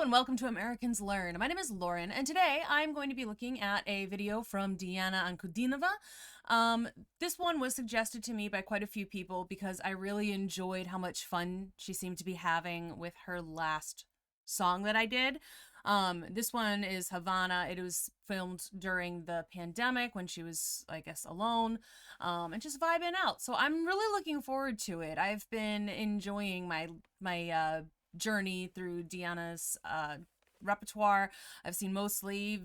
and welcome to Americans Learn. My name is Lauren, and today I'm going to be looking at a video from Diana Ankudinova. This one was suggested to me by quite a few people because I really enjoyed how much fun she seemed to be having with her last song that I did. This one is Havana. It was filmed during the pandemic when she was, I guess, alone, and just vibing out. So I'm really looking forward to it. I've been enjoying my journey through Diana's repertoire. I've seen mostly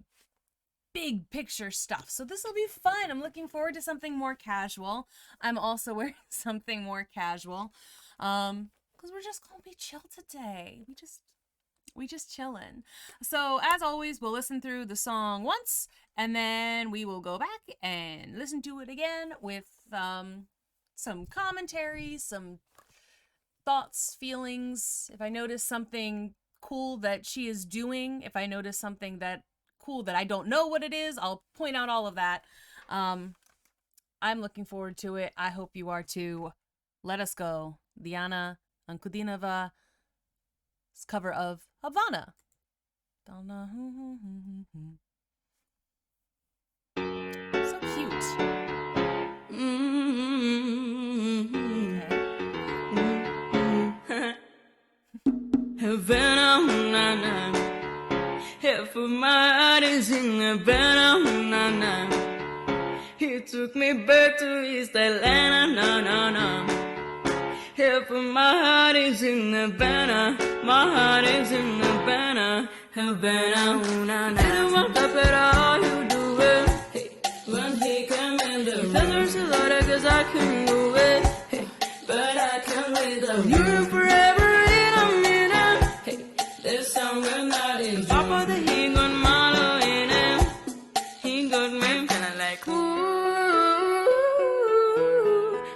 big picture stuff, so this will be fun. I'm looking forward to something more casual. I'm also wearing something more casual because we're just gonna be chill today. We just chillin'. So as always, we'll listen through the song once and then we will go back and listen to it again with some commentary, some thoughts, feelings. If I notice something cool that she is doing, if I notice something that cool that I don't know what it is, I'll point out all of that. I'm looking forward to it. I hope you are too. Let us go. Diana Ankudinova's cover of Havana. So cute. Havana, na na. Half of my heart is in Havana, na na. He took me back to East Atlanta, na na na. Half of my heart is in Havana, my heart is in Havana, Havana, na na. I don't want to put all you do it. Hey, when he come in the room, there's a lot of cause I can do it. Hey, but I can't wait the you forever. Top of the he got Marlo in him. He got me kinda like ooh.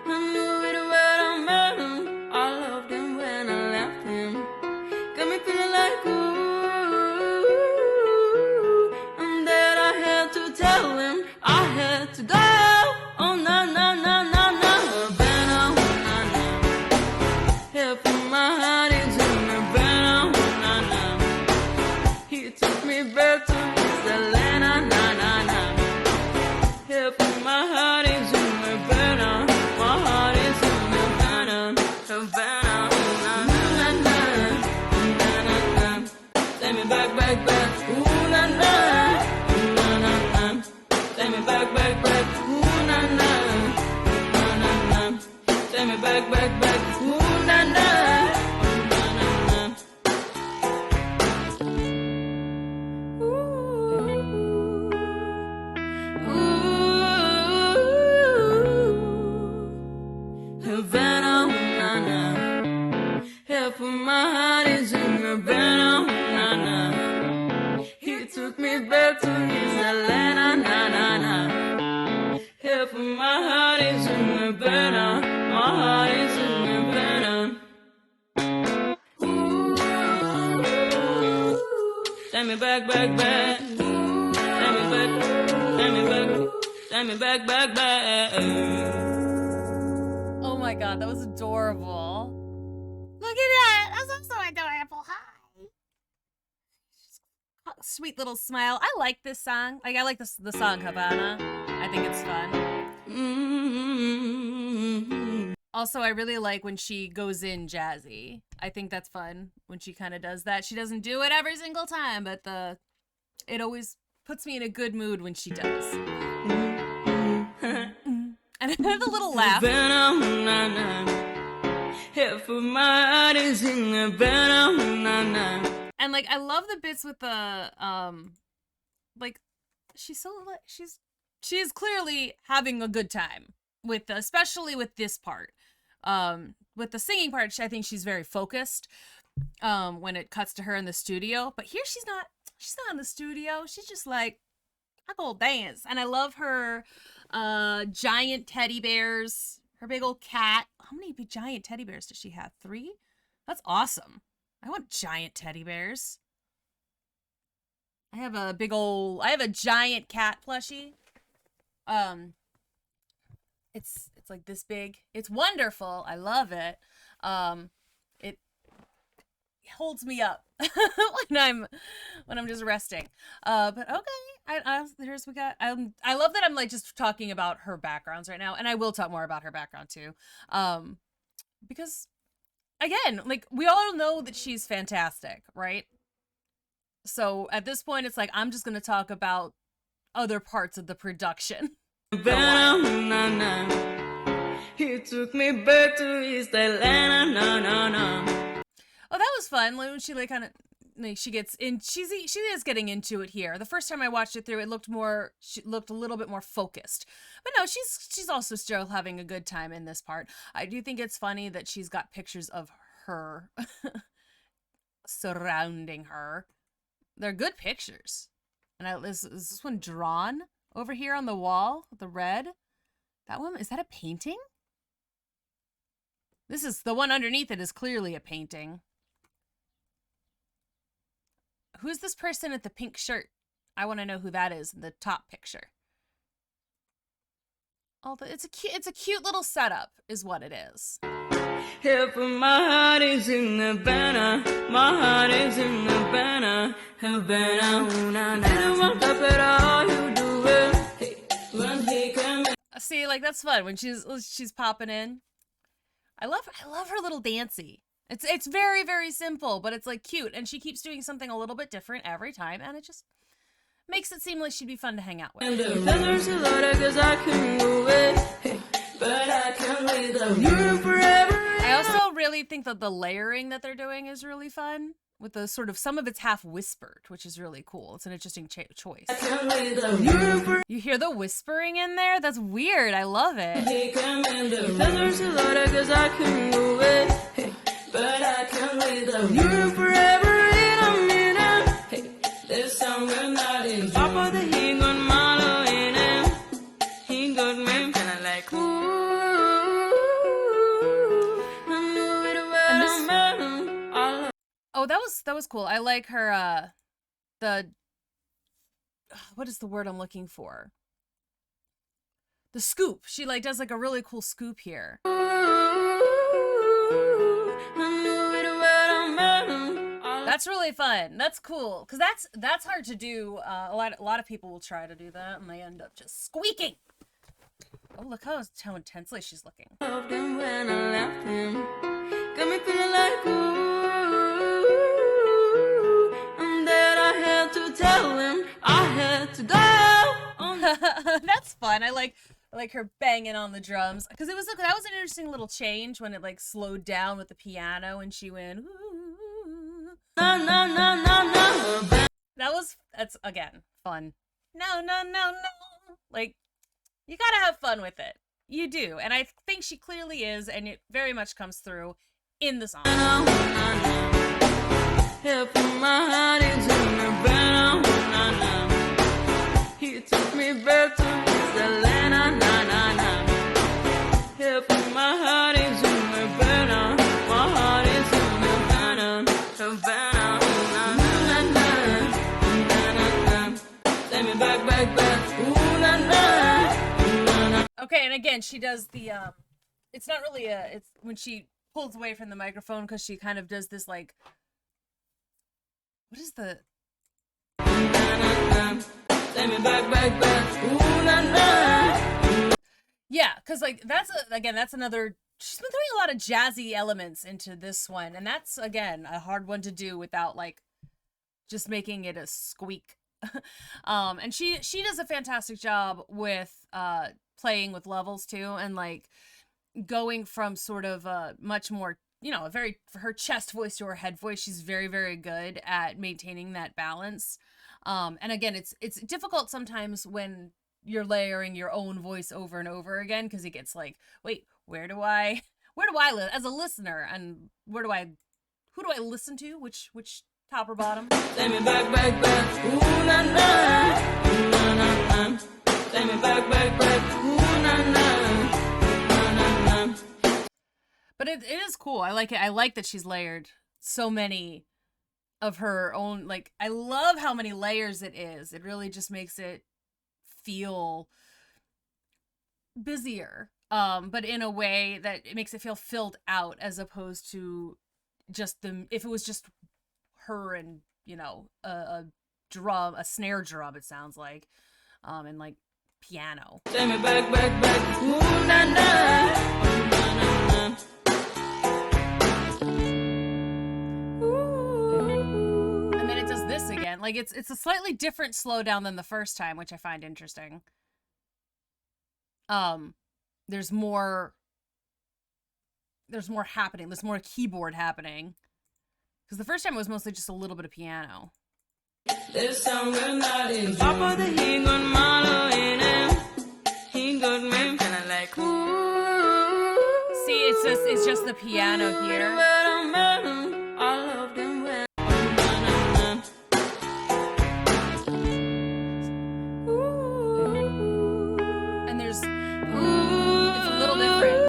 I knew it when I met him. I loved him when I left him. Got me feeling like ooh. And then I had to tell him I had to go. Oh no no no no no. Havana, na na. Half of my heart is in Havana. He took me back to East Atlanta, na na na. Half of my heart is in Havana, my heart is in Havana, Havana, na na na na na na. Take me back, back, back, ooh na na, na na na. Take me back, back, back, ooh na na, na na na. Take me back, back, back, ooh na na. Havana, na na. Half of my heart is in Havana, na na. He took me back to his Atlanta, na na na. Half of my heart is in Havana, my heart is in Havana. Ooh, take me back, back, back. Take me back, take me back, take me back, back, back. Oh my god, that was adorable. Look at that! That's also adorable. Hi. Sweet little smile. I like this song. I like the song Havana. I think it's fun. Also, I really like when she goes in jazzy. I think that's fun when she kind of does that. She doesn't do it every single time, but it always puts me in a good mood when she does. And I have a little laugh. Half of my heart is in Havana, na na. And like, I love the bits with the like, she is clearly having a good time with, especially with this part. With the singing part, I think she's very focused. When it cuts to her in the studio, but here she's not in the studio. She's just like, I go dance. And I love her giant teddy bears, her big old cat. How many big giant teddy bears does she have? 3? That's awesome. I want giant teddy bears. I have a giant cat plushie. It's like this big. It's wonderful. I love it. holds me up when I'm just resting. But okay, here's we got. I love that I'm like just talking about her backgrounds right now, and I will talk more about her background too, because again, like we all know that she's fantastic, right? So at this point, it's like I'm just gonna talk about other parts of the production. He took me back to East Atlanta, no, no, no. Oh, that was fun. Like when she like kind of like she gets in, she is getting into it here. The first time I watched it through, she looked a little bit more focused. But no, she's also still having a good time in this part. I do think it's funny that she's got pictures of her surrounding her. They're good pictures. And is this one drawn over here on the wall? The red? That one? Is that a painting? This is the one underneath it is clearly a painting. Who's this person at the pink shirt? I want to know who that is in the top picture. It's a cute little setup, is what it is. If my heart is in Havana, my heart is in Havana, Havana. See, like that's fun when she's popping in. I love her little dancey. It's very, very simple, but it's like cute, and she keeps doing something a little bit different every time, and it just makes it seem like she'd be fun to hang out with. And there's a lot of cause I can go away, but I can't wait you forever. I also really think that the layering that they're doing is really fun, with the sort of some of it's half whispered, which is really cool. It's an interesting choice. You hear the whispering in there? That's weird. I love it. There's a lot of cause I can go away, but I can't wait you forever in a minute. There's somewhere not in Papa the he got Malo in him. He got me kinda like ooh. I knew it when I met him. Oh, that was cool. I like her what is the word I'm looking for? The scoop. She like does like a really cool scoop here. That's really fun. That's cool because that's hard to do. A lot of people will try to do that and they end up just squeaking. Oh, look how intensely she's looking. Loved him when I left him. Got me feeling like ooh, and then I had to tell him I had to go. That's fun. I like her banging on the drums because that was an interesting little change when it like slowed down with the piano and she went. Ooh. No, no, no, no, no. That's again fun. No, no, no, no. Like you gotta have fun with it. You do, and I think she clearly is, and it very much comes through in the song. He took me back to East Atlanta, na na na. If my heart is in Havana, my heart is in Havana, Havana, na na na na. Take me back, ooh na na. Okay, and again, she does the it's not really it's when she pulls away from the microphone because she kind of does this like, what is the? Take me back, ooh na na. Yeah, because like that's another. She's been throwing a lot of jazzy elements into this one, and that's again a hard one to do without like just making it a squeak. And she does a fantastic job with playing with levels too, and like going from sort of a much more, a very, for her chest voice to her head voice, she's very, very good at maintaining that balance. And again, it's difficult sometimes when you're layering your own voice over and over again, because it gets like, wait, where do I live as a listener, and who do I listen to, which top or bottom? Take me back, ooh na na, ooh na na na. Take me back, ooh na na. But it is cool. I like it. I like that she's layered so many of her own. Like, I love how many layers it is. It really just makes it feel busier, but in a way that it makes it feel filled out, as opposed to just if it was just her and, you know, a drum, a snare drum, it sounds like, and like piano. Take me back, back, back. Ooh, na, na. Ooh, na, na, na. And then it does this again. Like it's a slightly different slowdown than the first time, which I find interesting. There's more happening. There's more keyboard happening. Because the first time it was mostly just a little bit of piano. This song will not end. Papa the he got malo in him. He got me kinda like ooh. See, it's just the piano here. I love them well. And there's it's a little different.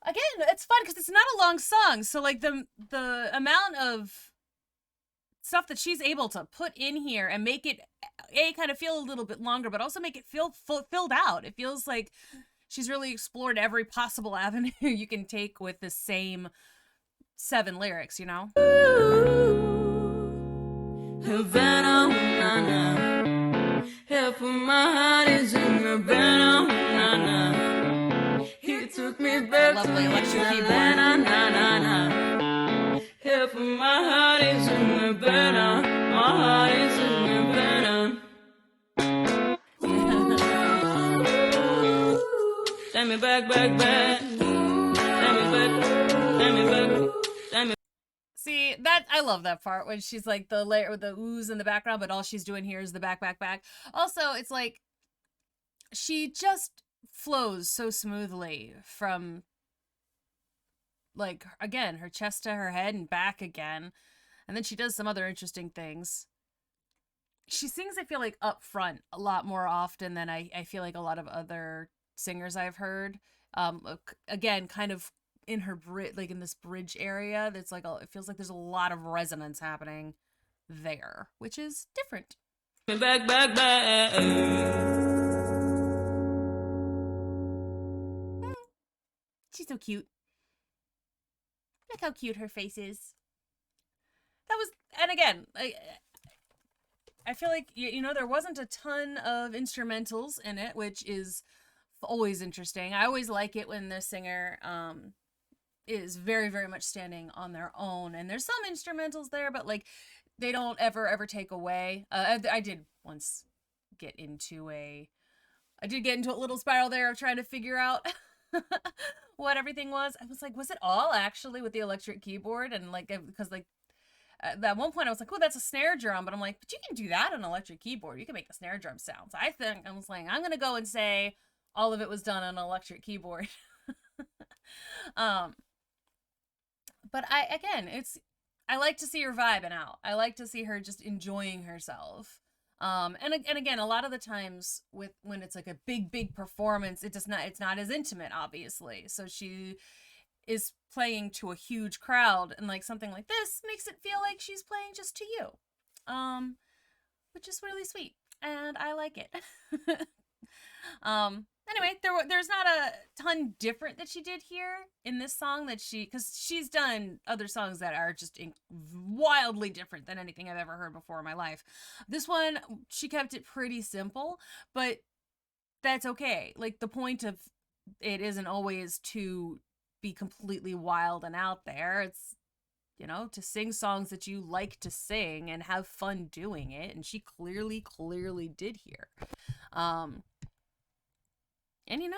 Again, it's fun because it's not a long song, so like the amount of stuff that she's able to put in here and make it kind of feel a little bit longer, but also make it feel filled out. It feels like she's really explored every possible avenue you can take with the same 7 lyrics, you know? Havana, na, na. Half of my heart is in Havana, na, na. He took me back Lovely to electric keyboard. Atlanta, na, na, na. Half of my heart is in Havana. My heart is in Havana. Send me back, back, back. Send me back, send me back, send me. See, that I love that part when she's like the layer with the ooze in the background, but all she's doing here is the back, back, back. Also, it's like she just flows so smoothly from, like, again, her chest to her head and back again. And then she does some other interesting things. She sings, I feel like, up front a lot more often than I feel like a lot of other singers I've heard. Again, kind of in her like in this bridge area, that's like it feels like there's a lot of resonance happening there, which is different. Back, back, back. She's so cute. Look how cute her face is. That was, and again, I feel like, you know, there wasn't a ton of instrumentals in it, which is always interesting. I always like it when the singer is very, very much standing on their own. And there's some instrumentals there, but like they don't ever take away. I did once get into a little spiral there of trying to figure out what everything was. I was like, was it all actually with the electric keyboard? And like, because like at one point I was like, oh, that's a snare drum. But I'm like, but you can do that on an electric keyboard. You can make a snare drum sound. So I was like, I'm going to go and say all of it was done on an electric keyboard. But I like to see her vibing out. I like to see her just enjoying herself. And again, a lot of the times when it's like a big performance, it's not as intimate, obviously. So she is playing to a huge crowd, and like something like this makes it feel like she's playing just to you. Which is really sweet, and I like it. Anyway, there's not a ton different that she did here in this song because she's done other songs that are just wildly different than anything I've ever heard before in my life. This one, she kept it pretty simple, but that's okay. Like, the point of it isn't always to be completely wild and out there. It's, you know, to sing songs that you like to sing and have fun doing it, and she clearly did here. And you know,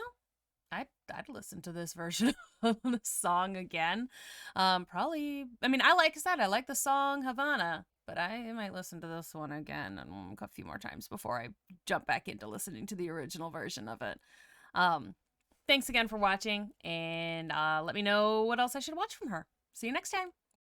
I'd listen to this version of the song again. Probably, I mean, like I said, I like the song Havana, but I might listen to this one again and a few more times before I jump back into listening to the original version of it. Thanks again for watching, and let me know what else I should watch from her. See you next time.